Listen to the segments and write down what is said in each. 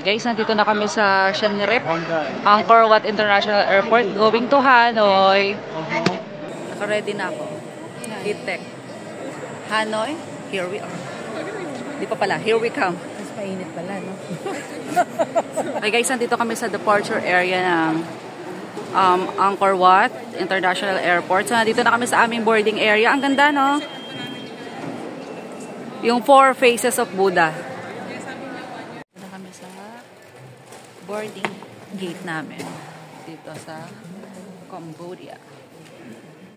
Guys, nandito na kami sa Siem Reap, Angkor Wat International Airport, going to Hanoi. Naka-ready na ako. Heat-tech. Hanoi, here we are. Di pa pala, here we come. Mas mainit pala, no? Okay guys, nandito kami sa departure area ng Angkor Wat International Airport. So, nandito na kami sa aming boarding area. Ang ganda, no? Yung 4 faces of Buddha. Nandito na kami sa boarding gate namin. Dito sa Cambodia.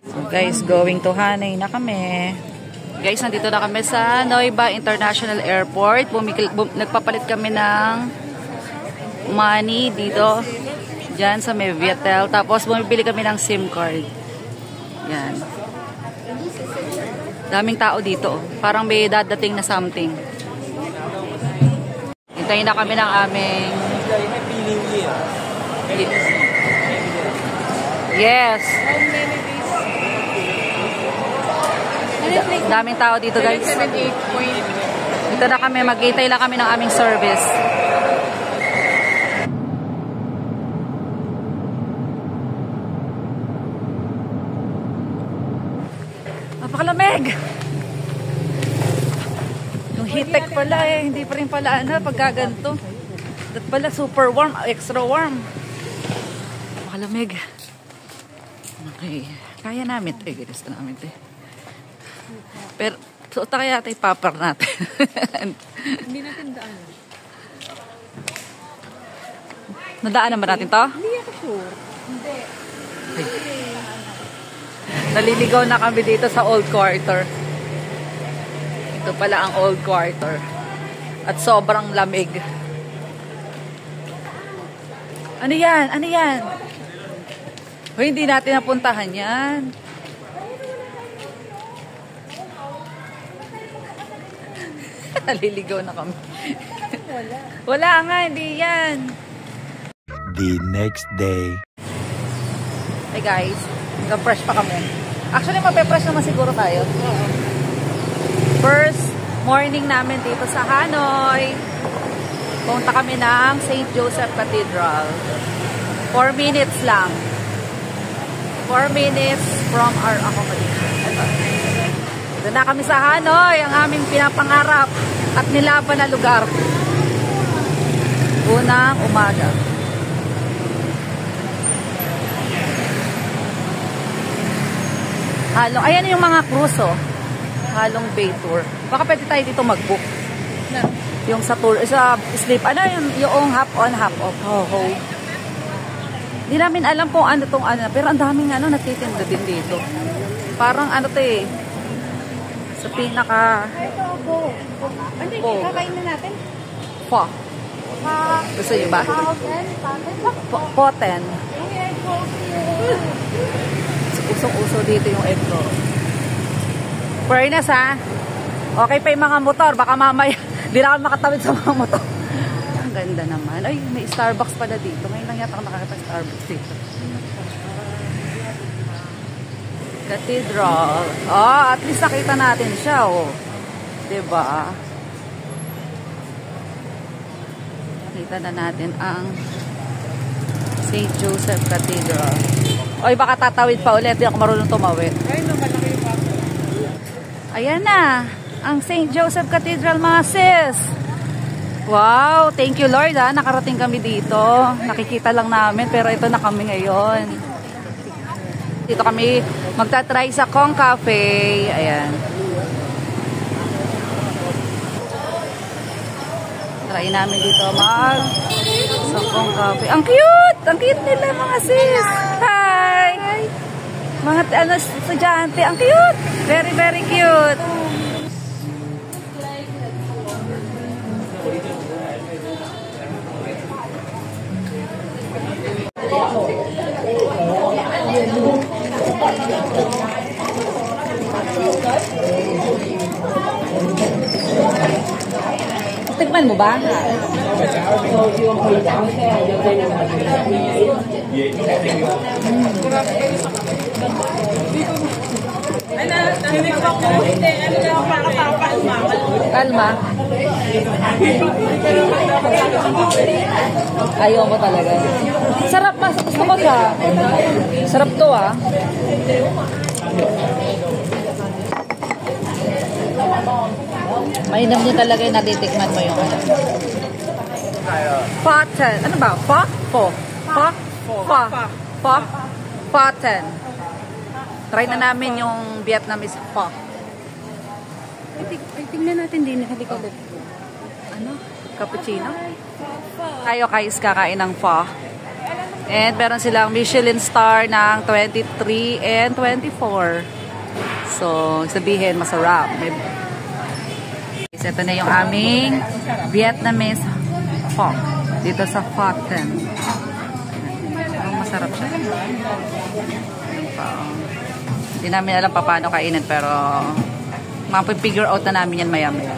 So guys, going to Hanoi na kami. Guys, nandito na kami sa Noi Ba International Airport. Nagpapalit kami ng money dito. Diyan sa may Viettel. Tapos bumibili kami ng SIM card. Yan. Daming tao dito. Parang may dadating na something. Hintayin na kami ng aming... Yes. Daming tao dito guys. Dito na kami. Maghintay lang kami ng aming service. Napakalamig! Yung heat-tech pala eh. Hindi pa rin pala pagkaganto. Dat pala super warm. Extra warm. Napakalamig. Okay. Kaya namin ito. Ginusto namin ito. Pero, suot kaya ito ipapar natin. Hindi natin daan. Nadaanan ba natin to? Hindi ako sure. Hindi. Naliligaw na kami dito sa Old Quarter. Ito pala ang Old Quarter. At sobrang lamig. Ano yan? Ano yan? O, hindi natin napuntahan yan. Naliligaw na kami. Wala nga, hindi yan. The next day. Hey guys, nag-fresh pa kami. Actually, mape-fresh naman siguro tayo. First morning namin dito sa Hanoi. Punta kami ng St. Joseph Cathedral. 4 minutes lang. 4 minutes from our accommodation. Doon na kami sa Hanoi, ang aming pinapangarap at nilaban na lugar. Unang umaga. Halong, ayan yung mga cruise, oh. Halong Bay Tour. Baka pwede tayo dito mag-book. No. Yung sa tour, sa sleep, ano yung half on, half off. Oh. Hindi namin alam kung ano tong ano, pero ang daming natitinda din dito. Parang ano to eh. Sa pinaka... Ito ako. Ano yung kakain na natin? Po. Gusto nyo ba? Poten. Usong-uso dito yung egg roll. Fairness ha. Okay pa yung mga motor. Baka mamaya di na ako makatawid sa mga motor. Ang ganda naman. Ay, may Starbucks pala dito. Ngayon lang yata ako nakakita Starbucks dito. Cathedral. Oh, at least nakita natin siya, oh. Diba? Nakita na natin ang St. Joseph Cathedral. Oy, baka tatawid pa ulit. Hindi ako marunong tumawid. Ay, no, malaki pa. Ayan na. Ang St. Joseph Cathedral, mga sis. Wow, thank you Lord, ha. Nakarating kami dito. Nakikita lang namin, pero ito na kami ngayon. Dito kami magta-try sa Kong Cafe. Ayan. Try namin dito sa Kong Cafe. Ang cute! Ang cute nila mga sis. Hi! Mga estudyante. Ang cute! Very, very cute. Tikman mo ba? Kalma. Ayaw mo talaga. Sarap mas. Gusto ko siya. Sarap to ah. Mainam din talaga yung natitikman mo yung ano. Foten. Ano ba? Pho? Pho. Pho? Pho. Pho? Foten. Try na namin yung Vietnamese pho. Ay, tingnan natin din. Halika ulit. Ano? Cappuccino? Tayo guys kakain ng pho. And meron silang Michelin star ng 23 and 24. So, sabihin masarap. Ito na yung aming Vietnamese pho. Dito sa Foten. Masarap siya. Hindi namin alam pa paano kainin pero mapipigure out na namin yan maya-maya.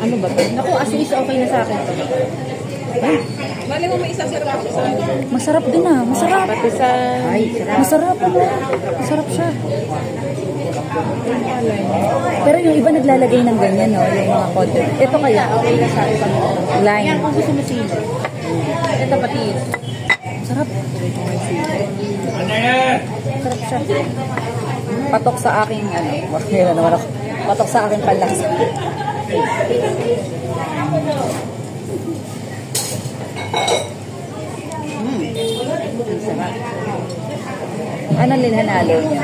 Ano ba ito? Naku, as is okay na sa akin ito. Mali mo may isang sarap sa akin. Masarap din ah. Masarap. Pati sa... Ay, Masarap. Masarap siya. Pero yung iba naglalagay ng ganyan, no? Yung mga content. Ito kaya, okay na sa akin. Lime. Yan, kung gusto mo sino. Ito pati. Masarap. Masarap siya. Patok sa aking, ano, meron naman ako. Patok sa aking palasa. Ano linhanalo niya?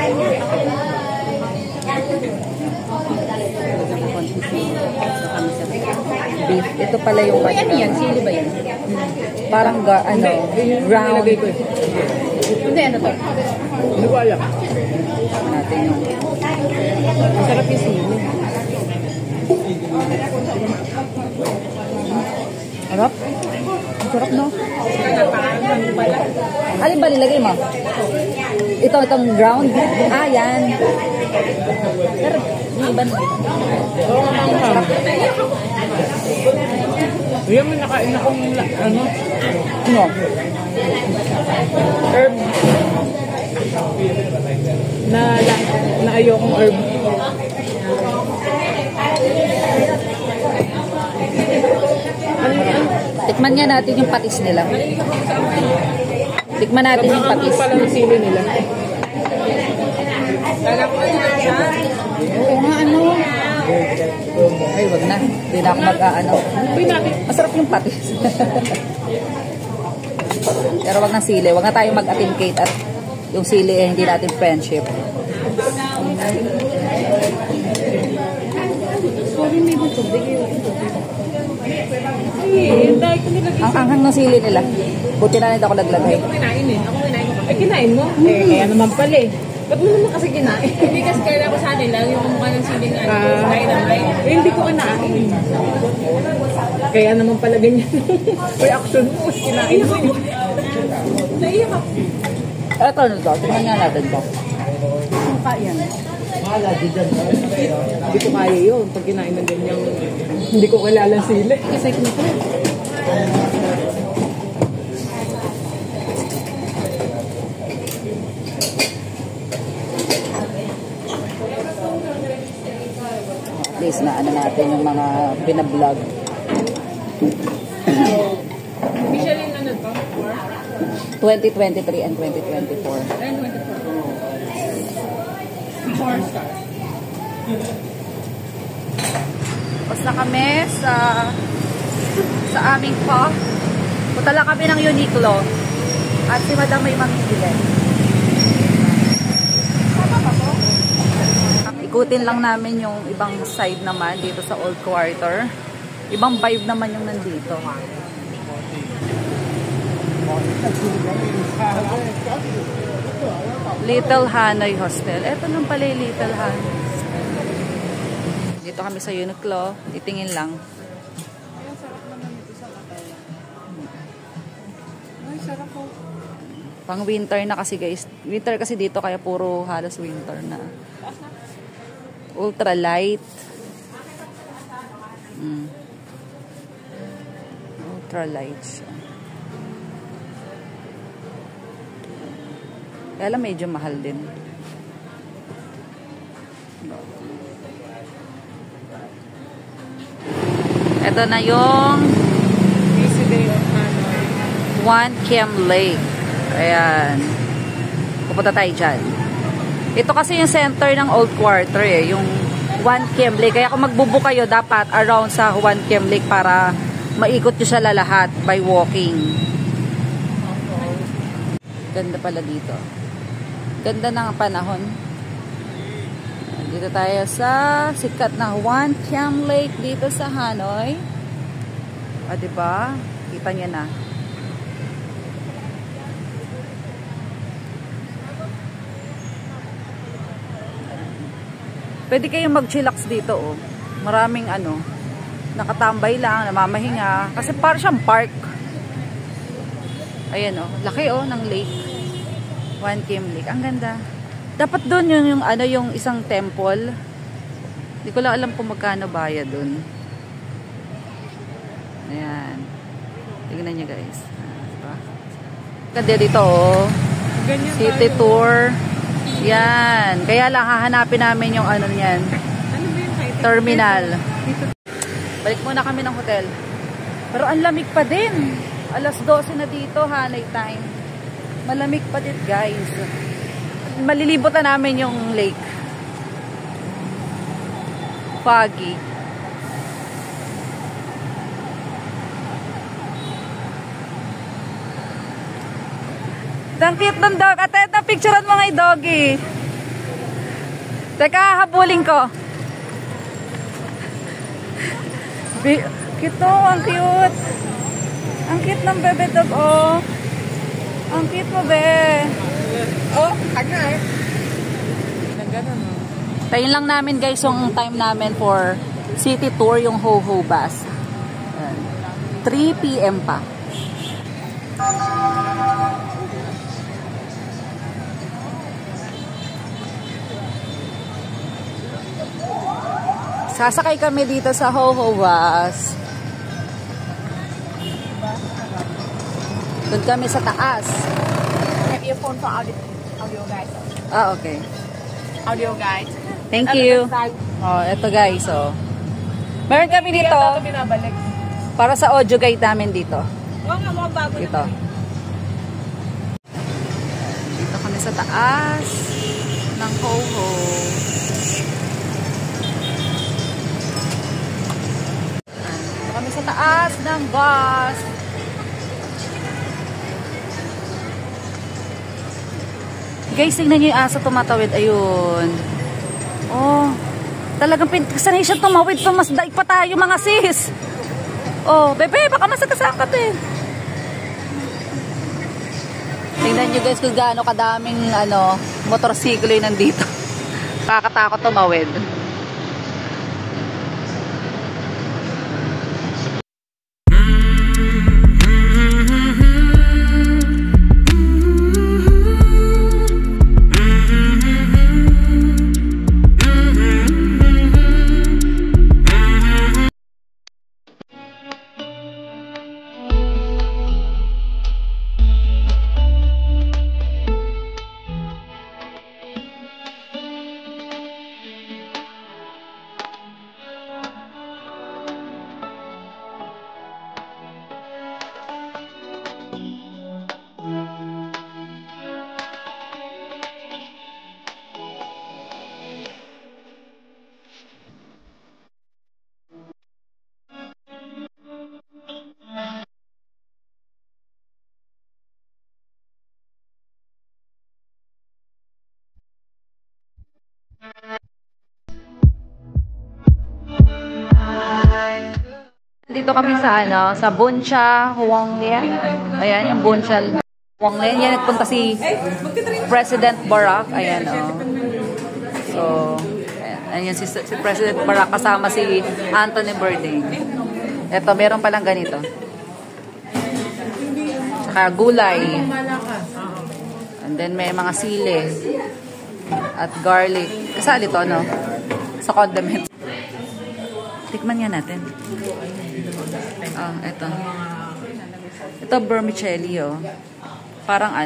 Beef. Ito pala yung Ay, ano yan? Sili ba yan? parang ano, round. Hindi, ano to? Hindi ko alam. Natin yung Masarap yung sili. harap. Sarap, no? Alin ba nilagay mo? Itong ground? Ah, yan. Pero, yung iba na. Yan may nakain akong ano? No. Herb. Na ayokong herb. Tikman nga natin yung patis nila. Tikman natin yung patis. Pala ng sili nila. Oo nga, ano? Ay, wag na. Hindi na ako mag-ano. Masarap yung patis. Pero wag na sili. Wag na tayong mag-authenticate at yung sili eh, hindi natin friendship. Sorry, may tubig. Ang anghang ng sili nila. Buti na ako naglagay. Kinain eh. Ako kinain ko. Ay, kinain mo? Eh, kaya naman pala eh. Ba't mo naman kasi kinain? Hindi kasi kaya ko sa atin lang yung kumukha ng siling ano. Kinain na may. Eh, hindi ko kinain. Kaya naman pala ganyan. Reaction mo. Kinain mo. Naiyak ako. Eto ano to? Tingnan nga natin to. Kaya yan. Hindi ko kaya yun. Pag kinain ng ganyan, hindi ko kilala sila. Kasi kung ito. At least na ano natin yung mga binablog. Officially ano to? 2023 and 2024. Tapos na kami sa aming pho. Punta lang kami ng Uniqlo. At si Madam may mamimili. Ikutin lang namin yung ibang side naman dito sa Old Quarter. Ibang vibe naman yung nandito. Little Hanoi Hostel. Ito lang pala yung Little Hanoi. Dito kami sa Uniqlo. Titingin lang. Ay, sarap po. Pang winter na kasi guys. Winter kasi dito kaya puro halos winter na. Ultra light. Ultra light siya. Kaya lang medyo mahal din. Ito na yung One Kiem Lake. Ayan. Pupunta tayo dyan. Ito kasi yung center ng Old Quarter eh. Yung One Kiem Lake. Kaya kung magbubook kayo, dapat around sa One Kiem Lake para maikot nyo siya lahat by walking. Ganda pala dito. Ganda ng panahon. Dito tayo sa sikat na One Kiem Lake dito sa Hanoi. Diba? Kita niya na. Pwede kayong mag-chillax dito, oh. Maraming nakatambay lang, namamahinga. Kasi parang siyang park. Ayan, oh. Laki, oh, ng lake. One Kiem Lake. Ang ganda. Dapat doon yung isang temple. Hindi ko lang alam kung magkano bayad doon. Ayan. Tingnan niyo, guys. Diba? Ganda dito, oh. City tour. Yan. Kaya lang, hahanapin namin yung niyan. Terminal. Balik muna kami ng hotel. Pero ang lamig pa din. Alas 12 na dito, Hanoi time. Malamig pa din, guys. Malilibot na namin yung lake. Foggy. Ang cute ng dog. Ate, picturean mo nga yung doggy. Teka, habulin ko. Cute, oh. Ang cute. Ang cute ng bebe dog, oh. Ang cute mo, be. Oh, kanya eh. Ganun, oh. Tayo lang namin, guys, yung time namin for city tour, yung Ho-Ho bus. 3 PM pa. Sasakay kami dito sa Ho-Ho bus. Doon kami sa taas. Have earphone for audio guys. Okay. Audio guys. Thank you. Oh, eto guys, oh. Meron kami dito para sa audio guide namin dito. Dito. Dito kami sa taas ng Ho-Ho. Dito kami sa taas ng bus. Guys, tingnan nyo yung aso tumatawid. Ayun. Oh. Talagang sanay siya tumawid. Mas daig pa tayo mga sis. Oh, bebe, baka masakasangkat eh. Tingnan nyo guys kung gaano kadaming motorsiklo yung nandito. Kakatakot tumawid. Dito kami sa Buncha, Huanglian. Ayan, yung Buncha, Huanglian. Yan, nagpunta si President Barack. Ayan, oh. So, ayan si President Barack kasama si Anthony Bourdain. Ito, meron palang ganito. Saka gulay. And then may mga sili. At garlic. Kasali to, no? Sa condiment. Tikman nga natin. Ito. Ito vermicelli, oh. Parang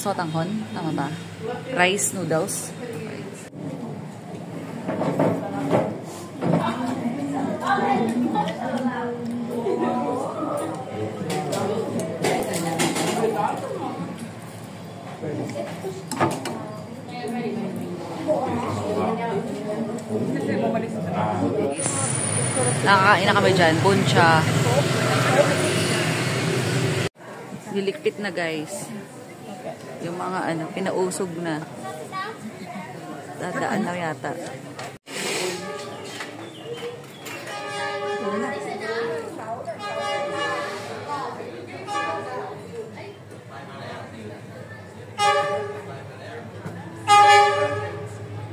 sotanghon. Tama ba? Rice noodles. Nakakain na kami dyan. Buncha. Lilikpit na guys. Yung mga ano, pinausog na. Dadaan na yata.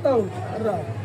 Oh, right.